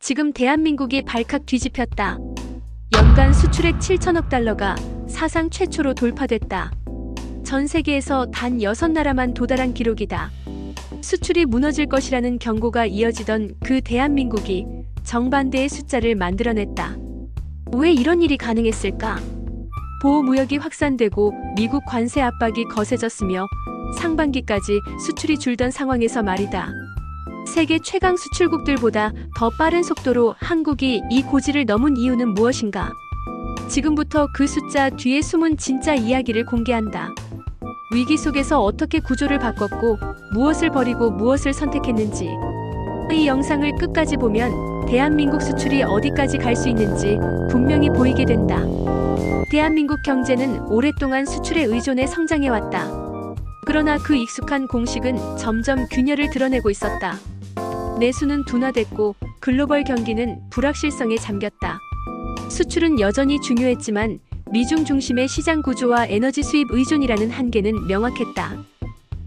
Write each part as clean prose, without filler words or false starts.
지금 대한민국이 발칵 뒤집혔다. 연간 수출액 7천억 달러가 사상 최초로 돌파됐다. 전 세계에서 단 6나라만 도달한 기록이다. 수출이 무너질 것이라는 경고가 이어지던 그 대한민국이 정반대의 숫자를 만들어냈다. 왜 이런 일이 가능했을까? 보호무역이 확산되고 미국 관세 압박이 거세졌으며 상반기까지 수출이 줄던 상황에서 말이다. 세계 최강 수출국들보다 더 빠른 속도로 한국이 이 고지를 넘은 이유는 무엇인가? 지금부터 그 숫자 뒤에 숨은 진짜 이야기를 공개한다. 위기 속에서 어떻게 구조를 바꿨고 무엇을 버리고 무엇을 선택했는지. 이 영상을 끝까지 보면 대한민국 수출이 어디까지 갈 수 있는지 분명히 보이게 된다. 대한민국 경제는 오랫동안 수출에 의존해 성장해왔다. 그러나 그 익숙한 공식은 점점 균열을 드러내고 있었다. 내수는 둔화됐고 글로벌 경기는 불확실성에 잠겼다. 수출은 여전히 중요했지만 미중 중심의 시장 구조와 에너지 수입 의존이라는 한계는 명확했다.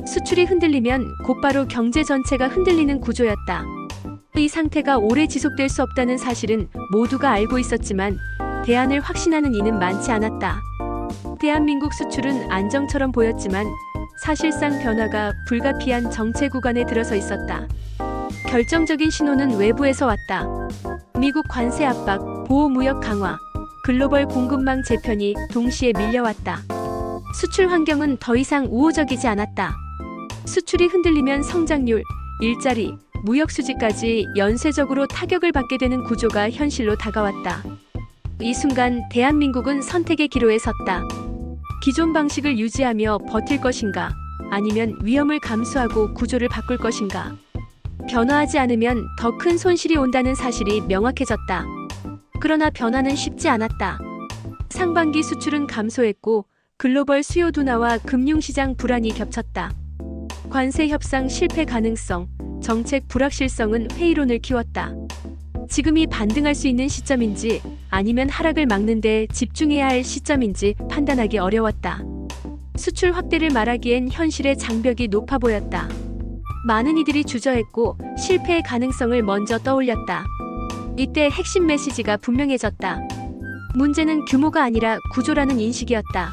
수출이 흔들리면 곧바로 경제 전체가 흔들리는 구조였다. 이 상태가 오래 지속될 수 없다는 사실은 모두가 알고 있었지만 대안을 확신하는 이는 많지 않았다. 대한민국 수출은 안정처럼 보였지만 사실상 변화가 불가피한 정체 구간에 들어서 있었다. 결정적인 신호는 외부에서 왔다. 미국 관세 압박, 보호무역 강화, 글로벌 공급망 재편이 동시에 밀려왔다. 수출 환경은 더 이상 우호적이지 않았다. 수출이 흔들리면 성장률, 일자리, 무역 수지까지 연쇄적으로 타격을 받게 되는 구조가 현실로 다가왔다. 이 순간 대한민국은 선택의 기로에 섰다. 기존 방식을 유지하며 버틸 것인가, 아니면 위험을 감수하고 구조를 바꿀 것인가. 변화하지 않으면 더 큰 손실이 온다는 사실이 명확해졌다. 그러나 변화는 쉽지 않았다. 상반기 수출은 감소했고 글로벌 수요 둔화와 금융시장 불안이 겹쳤다. 관세 협상 실패 가능성, 정책 불확실성은 회의론을 키웠다. 지금이 반등할 수 있는 시점인지 아니면 하락을 막는 데 집중해야 할 시점인지 판단하기 어려웠다. 수출 확대를 말하기엔 현실의 장벽이 높아 보였다. 많은 이들이 주저했고 실패의 가능성을 먼저 떠올렸다. 이때 핵심 메시지가 분명해졌다. 문제는 규모가 아니라 구조라는 인식이었다.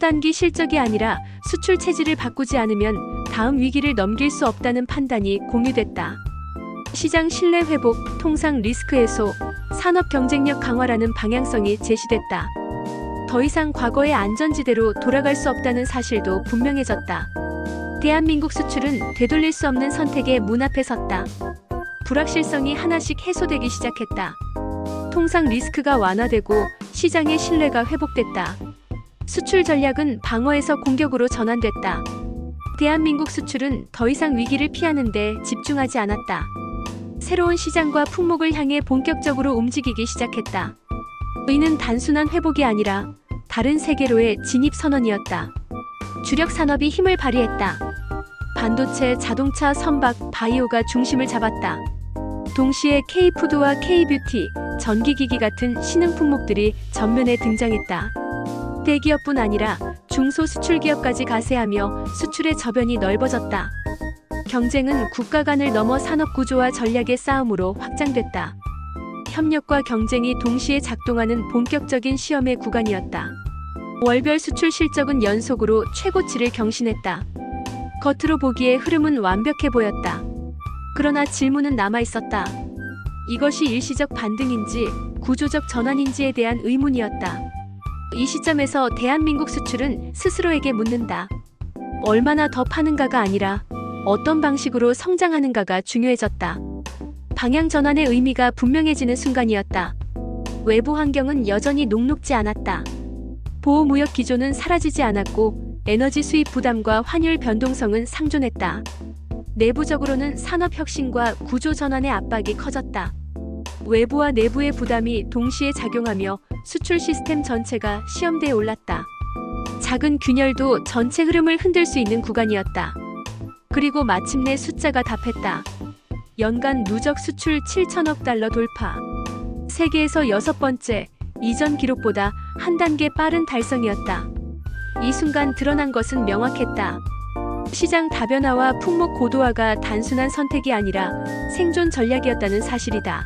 단기 실적이 아니라 수출 체질을 바꾸지 않으면 다음 위기를 넘길 수 없다는 판단이 공유됐다. 시장 신뢰 회복, 통상 리스크 해소, 산업 경쟁력 강화라는 방향성이 제시됐다. 더 이상 과거의 안전지대로 돌아갈 수 없다는 사실도 분명해졌다. 대한민국 수출은 되돌릴 수 없는 선택의 문 앞에 섰다. 불확실성이 하나씩 해소되기 시작했다. 통상 리스크가 완화되고 시장의 신뢰가 회복됐다. 수출 전략은 방어에서 공격으로 전환됐다. 대한민국 수출은 더 이상 위기를 피하는 데 집중하지 않았다. 새로운 시장과 품목을 향해 본격적으로 움직이기 시작했다. 이는 단순한 회복이 아니라 다른 세계로의 진입 선언이었다. 주력 산업이 힘을 발휘했다. 반도체, 자동차, 선박, 바이오가 중심을 잡았다. 동시에 K푸드와 K뷰티, 전기기기 같은 신흥 품목들이 전면에 등장했다. 대기업뿐 아니라 중소수출기업까지 가세하며 수출의 저변이 넓어졌다. 경쟁은 국가 간을 넘어 산업구조와 전략의 싸움으로 확장됐다. 협력과 경쟁이 동시에 작동하는 본격적인 시험의 구간이었다. 월별 수출 실적은 연속으로 최고치를 경신했다. 겉으로 보기에 흐름은 완벽해 보였다. 그러나 질문은 남아있었다. 이것이 일시적 반등인지 구조적 전환인지에 대한 의문이었다. 이 시점에서 대한민국 수출은 스스로에게 묻는다. 얼마나 더 파는가가 아니라 어떤 방식으로 성장하는가가 중요해졌다. 방향 전환의 의미가 분명해지는 순간이었다. 외부 환경은 여전히 녹록지 않았다. 보호무역 기조는 사라지지 않았고 에너지 수입 부담과 환율 변동성은 상존했다. 내부적으로는 산업 혁신과 구조 전환의 압박이 커졌다. 외부와 내부의 부담이 동시에 작용하며 수출 시스템 전체가 시험대에 올랐다. 작은 균열도 전체 흐름을 흔들 수 있는 구간이었다. 그리고 마침내 숫자가 답했다. 연간 누적 수출 7천억 달러 돌파. 세계에서 6번째, 이전 기록보다 한 단계 빠른 달성이었다. 이 순간 드러난 것은 명확했다. 시장 다변화와 품목 고도화가 단순한 선택이 아니라 생존 전략이었다는 사실이다.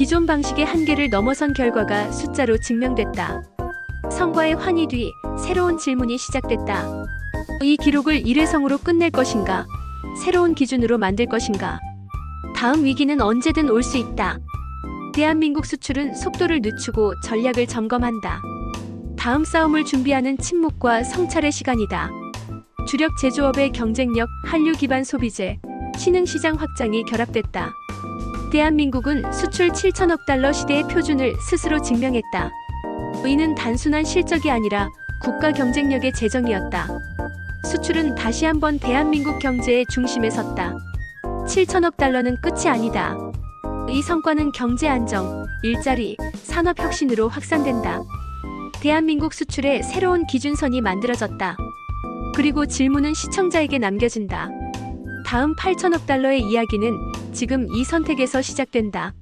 기존 방식의 한계를 넘어선 결과가 숫자로 증명됐다. 성과의 환희 뒤 새로운 질문이 시작됐다. 이 기록을 일회성으로 끝낼 것인가? 새로운 기준으로 만들 것인가? 다음 위기는 언제든 올 수 있다. 대한민국 수출은 속도를 늦추고 전략을 점검한다. 다음 싸움을 준비하는 침묵과 성찰의 시간이다. 주력 제조업의 경쟁력, 한류 기반 소비재, 신흥시장 확장이 결합됐다. 대한민국은 수출 7천억 달러 시대의 표준을 스스로 증명했다. 이는 단순한 실적이 아니라 국가 경쟁력의 재정이었다. 수출은 다시 한번 대한민국 경제의 중심에 섰다. 7천억 달러는 끝이 아니다. 이 성과는 경제 안정, 일자리, 산업 혁신으로 확산된다. 대한민국 수출의 새로운 기준선이 만들어졌다. 그리고 질문은 시청자에게 남겨진다. 다음 8천억 달러의 이야기는 지금 이 선택에서 시작된다.